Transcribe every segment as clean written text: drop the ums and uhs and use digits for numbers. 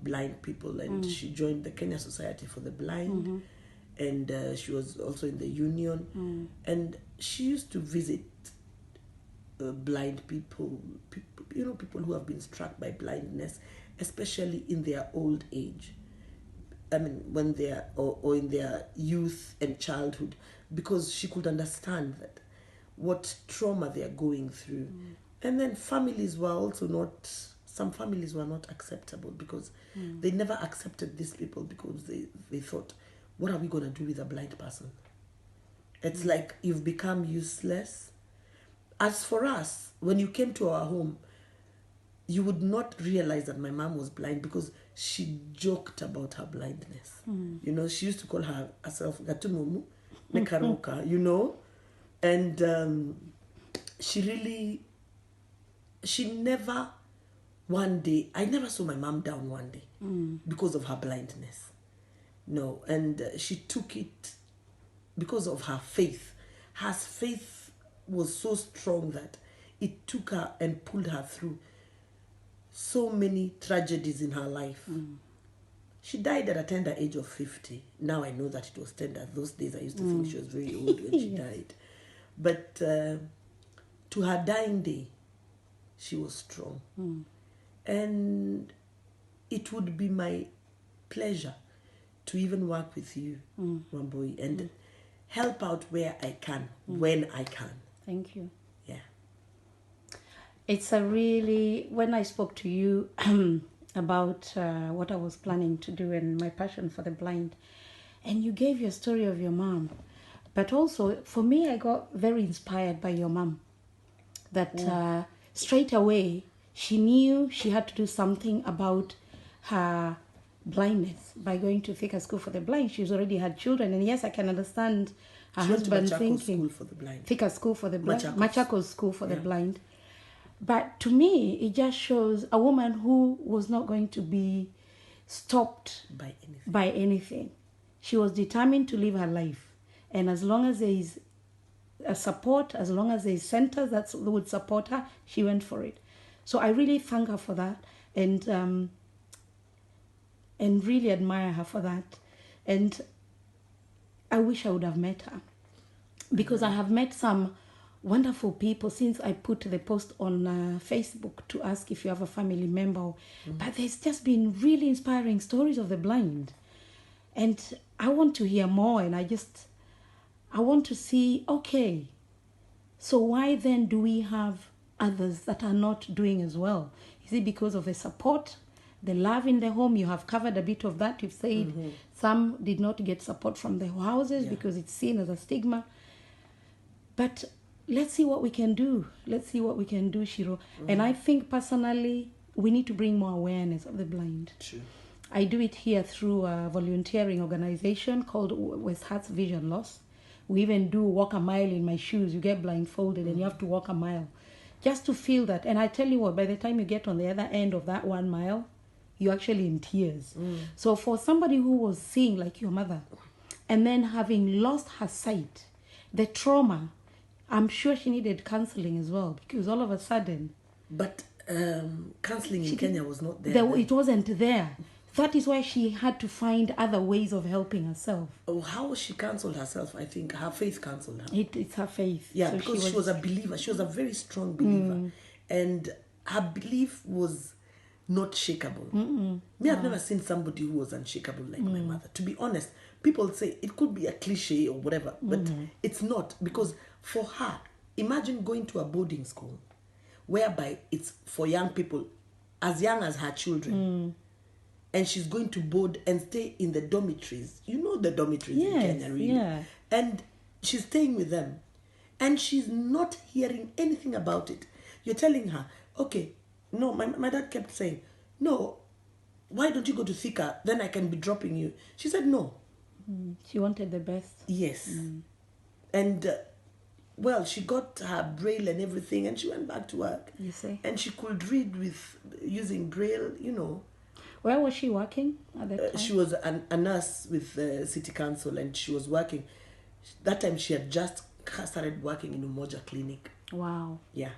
blind people, and she joined the Kenya Society for the Blind, and she was also in the union, and she used to visit blind people, people who have been struck by blindness, especially in their old age. I mean, when they're or in their youth and childhood, because she could understand that what trauma they are going through. And then families were also not, some families were not acceptable, because they never accepted these people, because they thought, what are we going to do with a blind person? It's like you've become useless. As for us, when you came to our home, you would not realize that my mom was blind, because she joked about her blindness. She used to call herself Gatumumu Nekaroka, and she never, one day, I never saw my mom down one day because of her blindness. No, and she took it because of her faith. Her faith was so strong that it took her and pulled her through so many tragedies in her life. She died at a tender age of 50. Now I know that it was tender. Those days I used to think she was very old when she died. But to her dying day, she was strong. And it would be my pleasure to even work with you, Wambui, and help out where I can, when I can. Thank you. Yeah. It's a really, when I spoke to you about what I was planning to do and my passion for the blind, and you gave your story of your mom, but also for me, I got very inspired by your mom, that straight away she knew she had to do something about her blindness by going to Thika School for the Blind. She's already had children, and yes, I can understand her husband thinking School for the Blind. Thika School for the Blind, Machakos School for the Blind. But to me, it just shows a woman who was not going to be stopped by anything. She was determined to live her life. And as long as there is a support, as long as there is centers that would support her, she went for it. So I really thank her for that, and really admire her for that. And I wish I would have met her, because I have met some wonderful people since I put the post on Facebook to ask if you have a family member. But there's just been really inspiring stories of the blind. And I want to hear more, and I want to see, okay, so why then do we have others that are not doing as well? Is it because of the support, the love in the home? You have covered a bit of that. You've said some did not get support from the houses because it's seen as a stigma. But let's see what we can do. Let's see what we can do, Shiru. And I think personally, we need to bring more awareness of the blind. True. I do it here through a volunteering organization called West Hearts Vision Loss. We even do walk a mile in my shoes. You get blindfolded and you have to walk a mile just to feel that. And I tell you what, by the time you get on the other end of that 1 mile, you're actually in tears. So for somebody who was seeing like your mother and then having lost her sight, the trauma, I'm sure she needed counseling as well, because all of a sudden... But counseling in Kenya was not there. It wasn't there. That is why she had to find other ways of helping herself. Oh, how she counseled herself, I think her faith counseled her. It's her faith. Yeah, so because she was a believer. She was a very strong believer. And her belief was not shakeable. Me, I've never seen somebody who was unshakable like my mother. To be honest, people say it could be a cliche or whatever, but it's not. Because for her, imagine going to a boarding school whereby it's for young people as young as her children. And she's going to board and stay in the dormitories. You know the dormitories in Kenya, really. Yeah. And she's staying with them. And she's not hearing anything about it. You're telling her, okay, no, my dad kept saying, no, why don't you go to Thika? Then I can be dropping you. She said no. She wanted the best. Yes. And, well, she got her braille and everything, and she went back to work. You see? And she could read with using braille, you know. Where was she working at that time? She was a nurse with the city council, and she was working. That time she had just started working in Umoja Clinic. Wow. Yeah.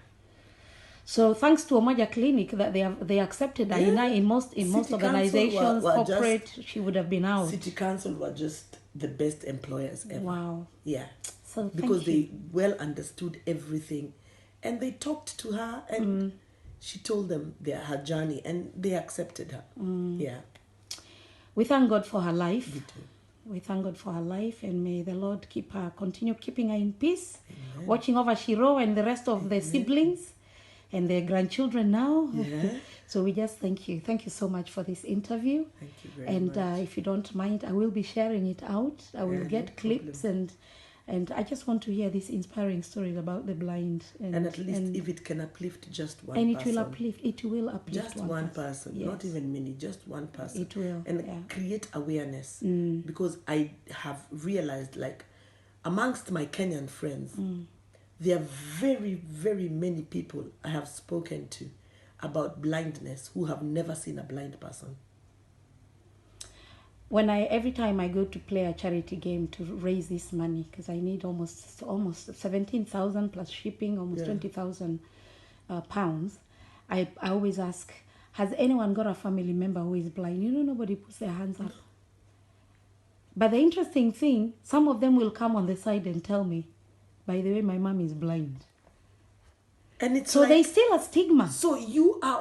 So thanks to Omoja Clinic that they accepted her. In most City organizations, were corporate, she would have been out. City Council were just the best employers ever. Wow. Yeah. So because they well understood everything, and they talked to her, and she told them her journey, and they accepted her. Yeah. We thank God for her life. We do. We thank God for her life, and may the Lord continue keeping her in peace, Amen. watching over Shiru and the rest of the siblings and their grandchildren now. Yeah. So we just thank you. Thank you so much for this interview. Thank you very much. And if you don't mind, I will be sharing it out. I will get clips and I just want to hear these inspiring stories about the blind. And at least if it can uplift just one person. And it will uplift just one person. Yes. Not even many, just one person. It will. And create awareness. Because I have realized, like, amongst my Kenyan friends, there are very, very many people I have spoken to about blindness who have never seen a blind person. Every time I go to play a charity game to raise this money, because I need almost 17,000 plus shipping, almost 20,000 pounds, I always ask, has anyone got a family member who is blind? Nobody puts their hands up. But the interesting thing, some of them will come on the side and tell me, by the way, my mom is blind. And it's so there's still a stigma. So you are